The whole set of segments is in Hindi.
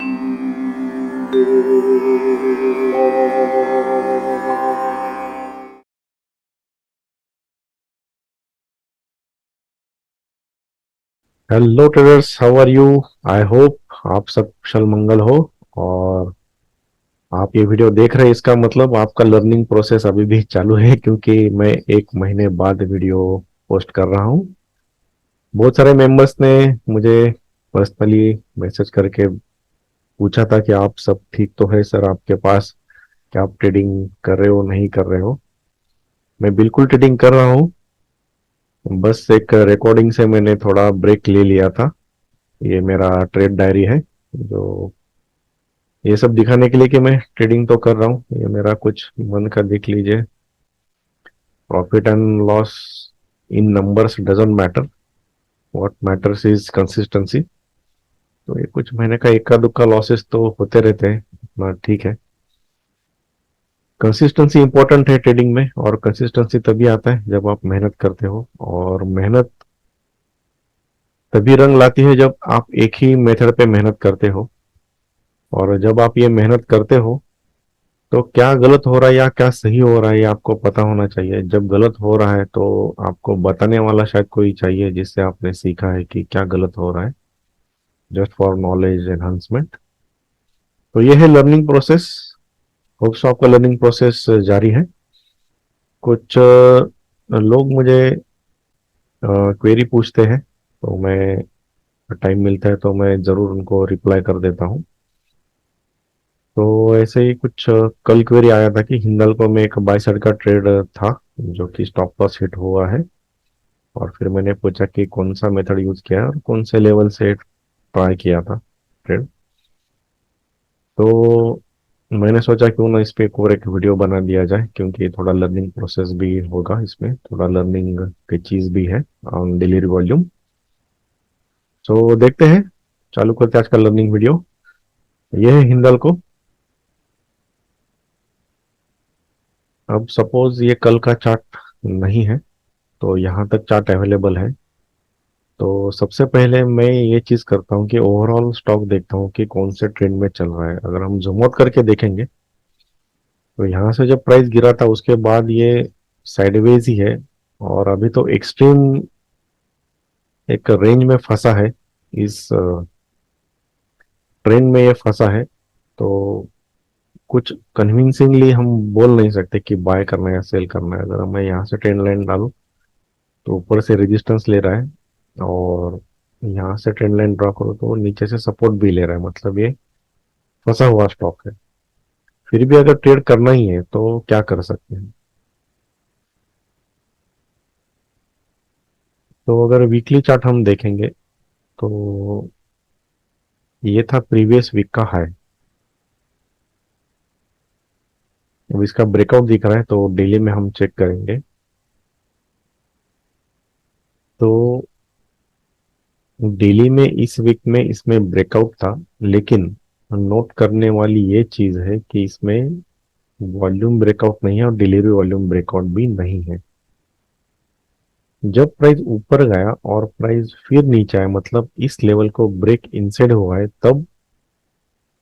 Hello traders, how are you? I hope आप सब कुशल मंगल हो। और आप ये वीडियो देख रहे हैं, इसका मतलब आपका लर्निंग प्रोसेस अभी भी चालू है, क्योंकि मैं 1 महीने बाद वीडियो पोस्ट कर रहा हूँ। बहुत सारे मेंबर्स ने मुझे पर्सनली मैसेज करके पूछा था कि आप सब ठीक तो है सर आपके पास, क्या आप ट्रेडिंग कर रहे हो नहीं कर रहे हो। मैं बिल्कुल ट्रेडिंग कर रहा हूँ। बस एक रिकॉर्डिंग से मैंने थोड़ा ब्रेक ले लिया था। ये मेरा ट्रेड डायरी है, जो ये सब दिखाने के लिए कि मैं ट्रेडिंग तो कर रहा हूँ। ये मेरा कुछ मन का देख लीजिए। Profit and loss in numbers doesn't matter, what matters is consistency. तो ये कुछ महीने का इक्का दुक्का लॉसेस तो होते रहते हैं, अपना ठीक है। कंसिस्टेंसी इंपॉर्टेंट है ट्रेडिंग में, और कंसिस्टेंसी तभी आता है जब आप मेहनत करते हो, और मेहनत तभी रंग लाती है जब आप एक ही मेथड पे मेहनत करते हो। और जब आप ये मेहनत करते हो तो क्या गलत हो रहा है या क्या सही हो रहा है ये आपको पता होना चाहिए। जब गलत हो रहा है तो आपको बताने वाला शायद कोई चाहिए, जिससे आपने सीखा है कि क्या गलत हो रहा है, जस्ट फॉर नॉलेज एनहांसमेंट। तो ये है लर्निंग प्रोसेस। होप्स आपका लर्निंग प्रोसेस जारी है। कुछ लोग मुझे क्वेरी पूछते हैं, तो मैं टाइम मिलता है तो मैं ज़रूर उनको रिप्लाई कर देता हूँ। तो ऐसे ही कुछ कल क्वेरी आया था कि हिंडाल्को में एक बाई साइड का ट्रेड था, जो कि स्टॉप लॉस हिट हुआ है। और फिर मैंने पूछा कि कौन सा मेथड यूज किया और कौन से लेवल से ट्राई किया था ट्रेड। तो मैंने सोचा क्यों ना इस पे एक और एक वीडियो बना दिया जाए, क्योंकि थोड़ा लर्निंग प्रोसेस भी होगा इसमें, थोड़ा लर्निंग की चीज भी है ऑन डिलीवरी वॉल्यूम। तो देखते हैं, चालू करते हैं आज का लर्निंग वीडियो। ये है हिंडाल्को। अब सपोज ये कल का चार्ट नहीं है, तो यहाँ तक चार्ट अवेलेबल है। तो सबसे पहले मैं ये चीज करता हूँ कि ओवरऑल स्टॉक देखता हूँ कि कौन से ट्रेंड में चल रहा है। अगर हम जूम आउट करके देखेंगे तो यहाँ से जब प्राइस गिरा था उसके बाद ये साइडवेज ही है, और अभी तो एक्सट्रीम एक रेंज में फंसा है। इस ट्रेंड में ये फंसा है। तो कुछ कन्विंसिंगली हम बोल नहीं सकते कि बाय करना है या सेल करना है। अगर मैं यहाँ से ट्रेंड लाइन डालूं तो ऊपर से रेजिस्टेंस ले रहा है, और यहाँ से ट्रेंड लाइन ड्रॉ करो तो नीचे से सपोर्ट भी ले रहा है, मतलब ये फंसा हुआ स्टॉक है। फिर भी अगर ट्रेड करना ही है तो क्या कर सकते हैं। तो अगर वीकली चार्ट हम देखेंगे तो ये था प्रीवियस वीक का हाई। अब इसका ब्रेकआउट दिख रहा है, तो डेली में हम चेक करेंगे। तो डेली में इस वीक में इसमें ब्रेकआउट था, लेकिन नोट करने वाली ये चीज है कि इसमें वॉल्यूम ब्रेकआउट नहीं है और डिलीवरी वॉल्यूम ब्रेकआउट भी नहीं है। जब प्राइस ऊपर गया और प्राइस फिर नीचे आया, मतलब इस लेवल को ब्रेक इनसाइड हुआ है, तब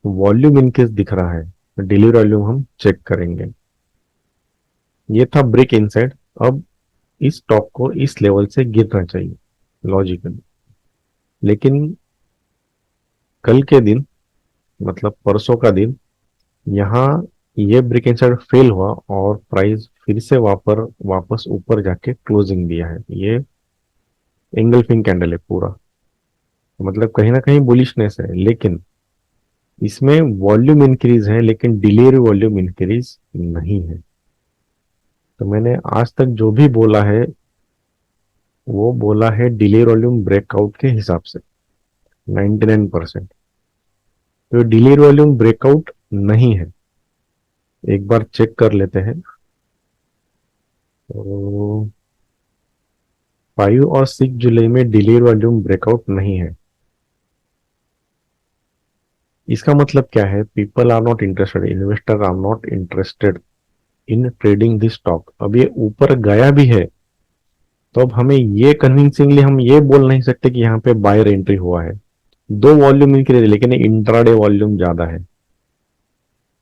वॉल्यूम इनकेस दिख रहा है। डिलीवरी वॉल्यूम हम चेक करेंगे। ये था ब्रेक इनसाइड। अब इस टॉप को इस लेवल से गिरना चाहिए लॉजिकली, लेकिन कल के दिन, मतलब परसों का दिन, यहाँ ये ब्रेक इनसाइड फेल हुआ और प्राइस फिर से वापस ऊपर जाके क्लोजिंग दिया है। ये एंगल्फिंग कैंडल है पूरा, मतलब कहीं ना कहीं बुलिशनेस है, लेकिन इसमें वॉल्यूम इंक्रीज है लेकिन डिलीवरी वॉल्यूम इंक्रीज नहीं है। तो मैंने आज तक जो भी बोला है वो बोला है डिलीवरी वॉल्यूम ब्रेकआउट के हिसाब से 99%। तो डिलीवरी वॉल्यूम ब्रेकआउट नहीं है। एक बार चेक कर लेते हैं। तो 5 और 6 जुलाई में डिलीवरी वॉल्यूम ब्रेकआउट नहीं है। इसका मतलब क्या है? People are not interested, investor are not interested in trading this stock. अब ये ऊपर गया भी है तो अब हमें ये कन्विंसिंगली हम ये बोल नहीं सकते कि यहाँ पे बायर एंट्री हुआ है। दो वॉल्यूम इंक्रीज, लेकिन इंट्राडे वॉल्यूम ज्यादा है।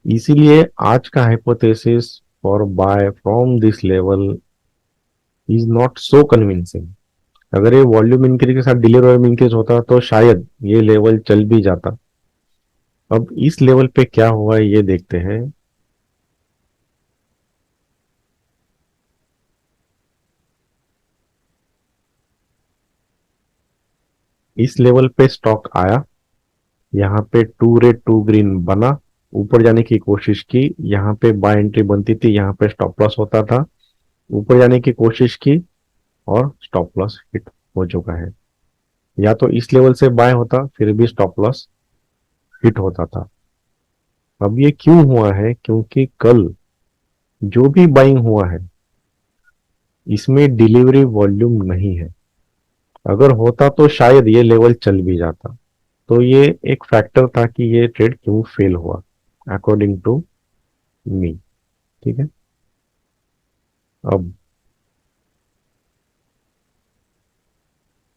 इसीलिए आज का hypothesis for buy from this level is not so convincing. अगर ये वॉल्यूम इंक्रीज के साथ डेली वॉल्यूम इंक्रीज होता तो शायद ये लेवल चल भी जाता। अब इस लेवल पे क्या हुआ है ये देखते हैं। इस लेवल पे स्टॉक आया, यहाँ पे टू रेड टू ग्रीन बना, ऊपर जाने की कोशिश की, यहाँ पे बाय एंट्री बनती थी, यहाँ पे स्टॉप लॉस होता था, ऊपर जाने की कोशिश की और स्टॉप लॉस हिट हो चुका है। या तो इस लेवल से बाय होता फिर भी स्टॉप लॉस हिट होता था। अब ये क्यों हुआ है? क्योंकि कल जो भी बाइंग हुआ है इसमें डिलीवरी वॉल्यूम नहीं है। अगर होता तो शायद ये लेवल चल भी जाता। तो ये एक फैक्टर था कि ये ट्रेड क्यों फेल हुआ, अकॉर्डिंग टू मी। ठीक है। अब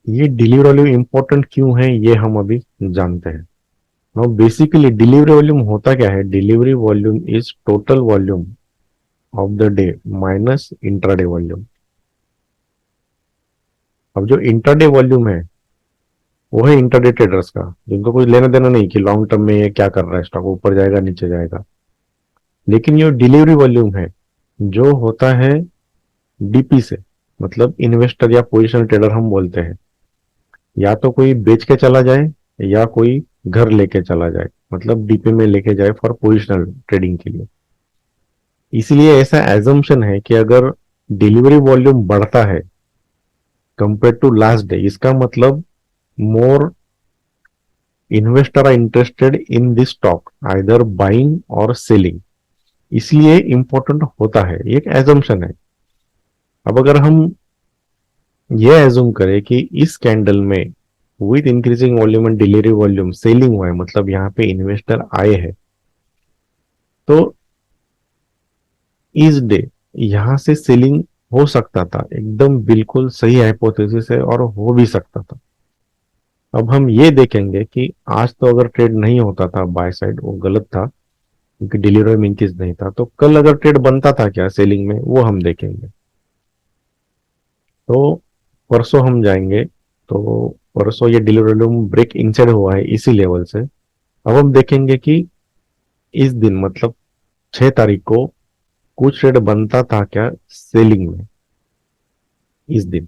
ये डिलीवरी वॉल्यूम इंपॉर्टेंट क्यों है ये हम अभी जानते हैं। नाउ बेसिकली डिलीवरी वॉल्यूम होता क्या है? Delivery volume is total volume of the day minus intraday volume. अब जो इंट्राडे वॉल्यूम है वो है इंट्राडे ट्रेडर्स का, जिनको कोई लेना देना नहीं कि लॉन्ग टर्म में ये क्या कर रहा है, स्टॉक ऊपर जाएगा नीचे जाएगा। लेकिन ये डिलीवरी वॉल्यूम है जो होता है डीपी से, मतलब इन्वेस्टर या पोजिशनल ट्रेडर हम बोलते हैं। या तो कोई बेच के चला जाए या कोई घर लेके चला जाए, मतलब डीपी में लेके जाए फॉर पोजिशनल ट्रेडिंग के लिए। इसलिए ऐसा एजम्पशन है कि अगर डिलीवरी वॉल्यूम बढ़ता है कंपेयर टू लास्ट डे, इसका मतलब more investor are interested in this stock either buying or selling. इसलिए इंपॉर्टेंट होता है, ये एक एजम्पशन है। अब अगर हम ये एज्यूम करें कि इस कैंडल में with increasing volume and delivery volume selling हुआ है, मतलब यहाँ पे इन्वेस्टर आए हैं, तो इस डे यहां से सेलिंग हो सकता था। एकदम बिल्कुल सही हाइपोथेसिस है और हो भी सकता था। अब हम ये देखेंगे कि आज तो अगर ट्रेड नहीं होता था बाय साइड, वो गलत था क्योंकि डिलीवरी में इंक्रीज नहीं था, तो कल अगर ट्रेड बनता था क्या सेलिंग में, वो हम देखेंगे। तो परसों हम जाएंगे। तो परसों ये डिलीवरी वॉल्यूम ब्रेक इनसाइड हुआ है इसी लेवल से। अब हम देखेंगे कि इस दिन मतलब 6 तारीख को कुछ ट्रेड बनता था क्या सेलिंग में इस दिन।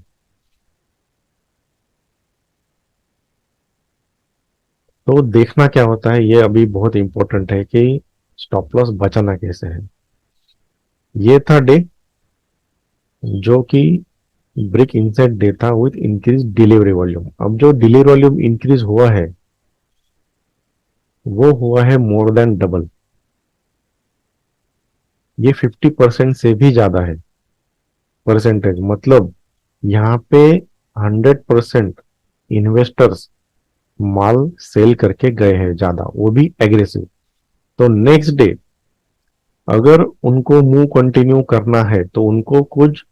तो देखना क्या होता है ये अभी बहुत इंपॉर्टेंट है कि स्टॉप लॉस बचाना कैसे है। ये था डे जो कि ब्रेक इनसाइड डे था विथ इंक्रीज डिलीवरी वॉल्यूम। अब जो डिलीवरी वॉल्यूम इंक्रीज हुआ है वो हुआ है मोर देन डबल। ये 50% से भी ज्यादा है परसेंटेज। मतलब यहाँ पे 100% इन्वेस्टर्स माल सेल करके गए हैं ज्यादा, वो भी एग्रेसिव। तो नेक्स्ट डे अगर उनको मूव कंटिन्यू करना है तो उनको कुछ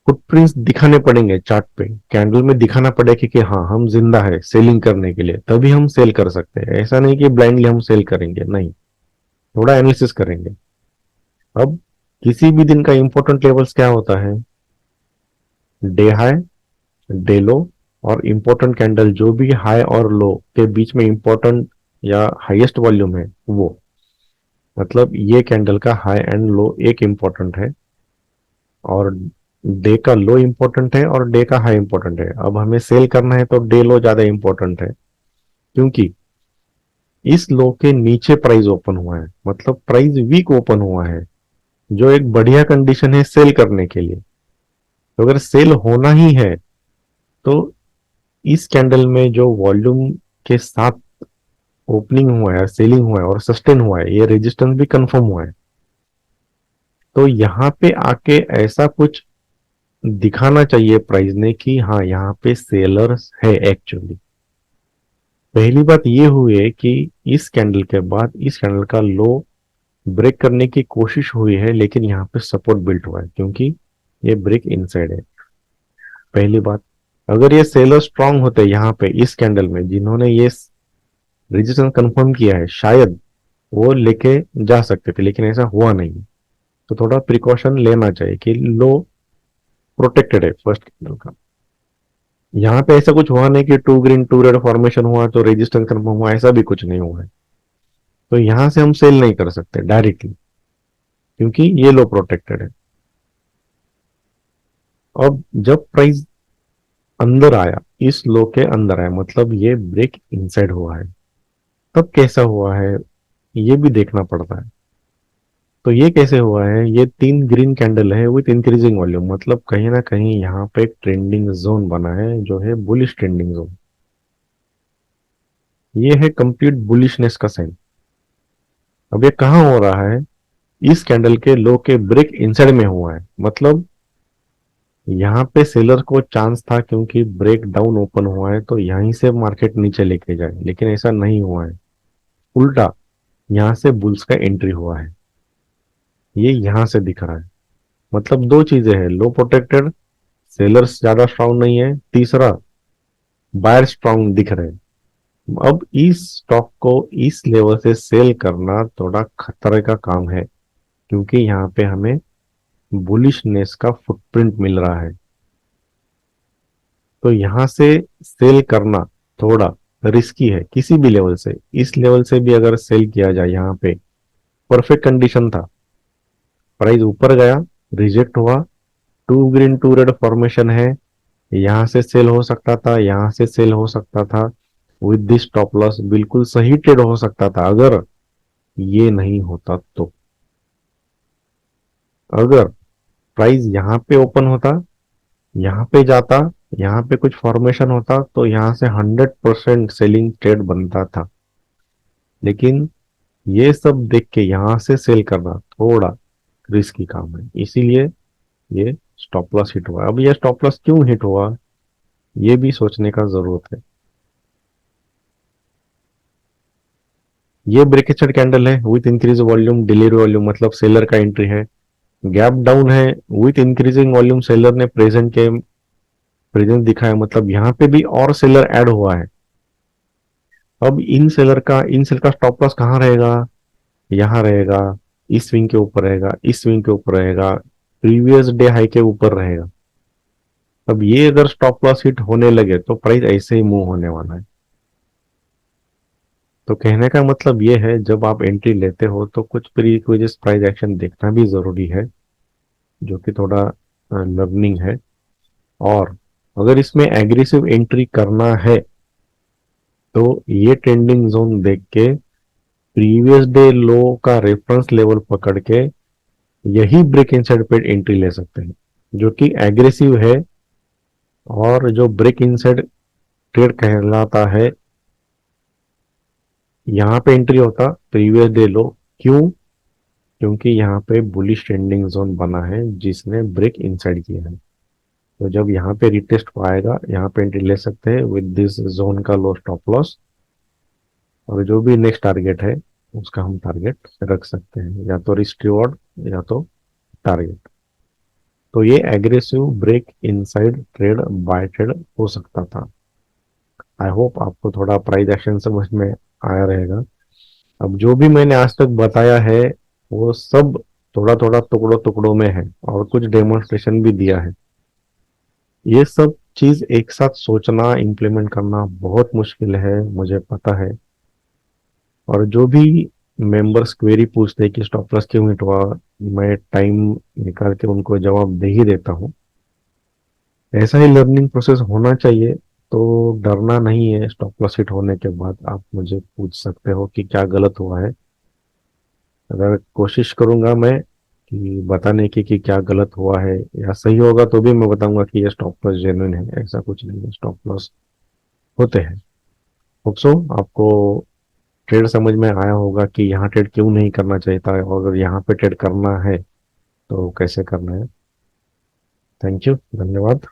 फुटप्रिंट्स दिखाने पड़ेंगे चार्ट पे, कैंडल में दिखाना पड़ेगा कि हाँ हम जिंदा है सेलिंग करने के लिए, तभी हम सेल कर सकते हैं। ऐसा नहीं कि ब्लाइंडली हम सेल करेंगे, नहीं, थोड़ा एनालिसिस करेंगे। अब किसी भी दिन का इंपॉर्टेंट लेवल्स क्या होता है? डे हाई, डे लो और इंपॉर्टेंट कैंडल जो भी हाई और लो के बीच में इंपॉर्टेंट या हाईएस्ट वॉल्यूम है वो, मतलब ये कैंडल का हाई एंड लो एक इंपॉर्टेंट है और डे का लो इंपॉर्टेंट है और डे का हाई इंपॉर्टेंट है। अब हमें सेल करना है तो डे लो ज्यादा इंपॉर्टेंट है, क्योंकि इस लो के नीचे प्राइस ओपन हुआ है, मतलब प्राइस वीक ओपन हुआ है, जो एक बढ़िया कंडीशन है सेल करने के लिए। तो अगर सेल होना ही है तो इस कैंडल में जो वॉल्यूम के साथ ओपनिंग हुआ है, सेलिंग हुआ है और सस्टेन हुआ है, ये रेजिस्टेंस भी कंफर्म हुआ है। तो यहाँ पे आके ऐसा कुछ दिखाना चाहिए प्राइस ने कि हाँ यहाँ पे सेलर्स है एक्चुअली। पहली बात ये हुई है कि इस कैंडल के बाद इस कैंडल का लो ब्रेक करने की कोशिश हुई है, लेकिन यहाँ पे सपोर्ट बिल्ट हुआ है क्योंकि ये ब्रेक इनसाइड है। पहली बात। अगर ये सेलर स्ट्रांग होते यहाँ पे इस कैंडल में, जिन्होंने ये रजिस्ट्रेशन कंफर्म किया है, शायद वो लेके जा सकते थे, लेकिन ऐसा हुआ नहीं। तो थोड़ा प्रिकॉशन लेना चाहिए कि लो प्रोटेक्टेड है फर्स्ट कैंडल का। यहाँ पे ऐसा कुछ हुआ नहीं कि two green two red formation हुआ तो रेजिस्टेंस कंफर्म हुआ, ऐसा भी कुछ नहीं हुआ है। तो यहाँ से हम सेल नहीं कर सकते डायरेक्टली, क्योंकि ये लो प्रोटेक्टेड है। अब जब प्राइस अंदर आया, इस लो के अंदर आया, मतलब ये ब्रेक इनसाइड हुआ है, तब कैसा हुआ है ये भी देखना पड़ता है। तो ये कैसे हुआ है, ये तीन ग्रीन कैंडल है विथ इंक्रीजिंग वॉल्यूम, मतलब कहीं ना कहीं यहाँ पे एक ट्रेंडिंग जोन बना है जो है बुलिश ट्रेंडिंग जोन। ये है कंप्लीट बुलिशनेस का साइन। अब ये कहाँ हो रहा है, इस कैंडल के लो के ब्रेक इनसाइड में हुआ है, मतलब यहाँ पे सेलर को चांस था, क्योंकि ब्रेक डाउन ओपन हुआ है तो यहीं से मार्केट नीचे लेके जाए, लेकिन ऐसा नहीं हुआ है। उल्टा यहाँ से बुल्स का एंट्री हुआ है, ये यहाँ से दिख रहा है। मतलब दो चीजें हैं, लो प्रोटेक्टेड, सेलर्स ज्यादा स्ट्रांग नहीं है, तीसरा बायर स्ट्रांग दिख रहे हैं। अब इस स्टॉक को इस लेवल से सेल करना थोड़ा खतरे का काम है, क्योंकि यहाँ पे हमें बुलिशनेस का फुटप्रिंट मिल रहा है। तो यहाँ से सेल करना थोड़ा रिस्की है किसी भी लेवल से। इस लेवल से भी अगर सेल किया जाए, यहाँ पे परफेक्ट कंडीशन था, प्राइस ऊपर गया, रिजेक्ट हुआ, two green two red formation है, यहाँ से सेल हो सकता था, यहाँ से सेल हो सकता था, विद दिस स्टॉप लॉस बिल्कुल सही ट्रेड हो सकता था, अगर ये नहीं होता तो। अगर प्राइस यहाँ पे ओपन होता, यहाँ पे जाता, यहाँ पे कुछ फॉर्मेशन होता, तो यहाँ से 100% सेलिंग ट्रेड बनता था। लेकिन ये सब देख के यहाँ से सेल करना थोड़ा रिस्की काम है, इसीलिए ये स्टॉप लॉस हिट हुआ। अब ये स्टॉप लॉस क्यों हिट हुआ, ये भी सोचने का जरूरत है। ये ब्रेकेचर कैंडल है with increase volume, delivery volume, मतलब सेलर का एंट्री है। गैप डाउन है विथ इंक्रीजिंग वॉल्यूम, सेलर ने प्रेजेंस दिखाया, मतलब यहाँ पे भी और सेलर ऐड हुआ है। अब इन सेल का स्टॉप लॉस कहाँ रहेगा, यहाँ रहेगा, इस स्विंग के ऊपर रहेगा, इस स्विंग के ऊपर रहेगा, प्रीवियस डे हाई के ऊपर रहेगा। अब ये अगर स्टॉप लॉस हिट होने लगे तो प्राइस ऐसे ही मूव होने वाला है। तो कहने का मतलब ये है, जब आप एंट्री लेते हो तो कुछ प्रीवियस प्राइस एक्शन देखना भी जरूरी है, जो कि थोड़ा लर्निंग है। और अगर इसमें एग्रेसिव एंट्री करना है तो ये ट्रेंडिंग जोन देख के, प्रीवियस डे लो का रेफरेंस लेवल पकड़ के, यही ब्रेक इनसाइड पे एंट्री ले सकते हैं, जो कि एग्रेसिव है। और जो ब्रेक इनसाइड ट्रेड कहलाता है, यहाँ पे एंट्री होता प्रीवियस डे लो। क्यों, क्योंकि यहाँ पे बुलिश ट्रेंडिंग जोन बना है जिसने ब्रेक इनसाइड किया है। तो जब यहाँ पे रिटेस्ट को आएगा, यहाँ पे एंट्री ले सकते हैं विद दिस जोन का लो स्टॉप लॉस। और जो भी नेक्स्ट टारगेट है उसका हम टारगेट रख सकते हैं, या तो रिस्क रिवॉर्ड या तो टारगेट। तो ये aggressive break inside trade by trade हो सकता था। आई होप आपको थोड़ा प्राइस एक्शन समझ में आया रहेगा। अब जो भी मैंने आज तक बताया है वो सब थोड़ा थोड़ा टुकड़ों टुकड़ों में है, और कुछ डेमोन्स्ट्रेशन भी दिया है। ये सब चीज एक साथ सोचना, इम्प्लीमेंट करना बहुत मुश्किल है, मुझे पता है। और जो भी मेंबर्स क्वेरी पूछते हैं कि स्टॉप लॉस क्यों हिट हुआ, मैं टाइम निकाल के उनको जवाब दे ही देता हूँ। ऐसा ही लर्निंग प्रोसेस होना चाहिए। तो डरना नहीं है, स्टॉप लॉस हिट होने के बाद आप मुझे पूछ सकते हो कि क्या गलत हुआ है। अगर कोशिश करूंगा मैं कि बताने की कि क्या गलत हुआ है, या सही होगा तो भी मैं बताऊंगा कि ये स्टॉप लॉस जेन्युइन है, ऐसा कुछ नहीं है, स्टॉप लॉस होते हैं। होप सो आपको ट्रेड समझ में आया होगा कि यहाँ ट्रेड क्यों नहीं करना चाहिए था, और अगर यहाँ पे ट्रेड करना है तो कैसे करना है। थैंक यू, धन्यवाद।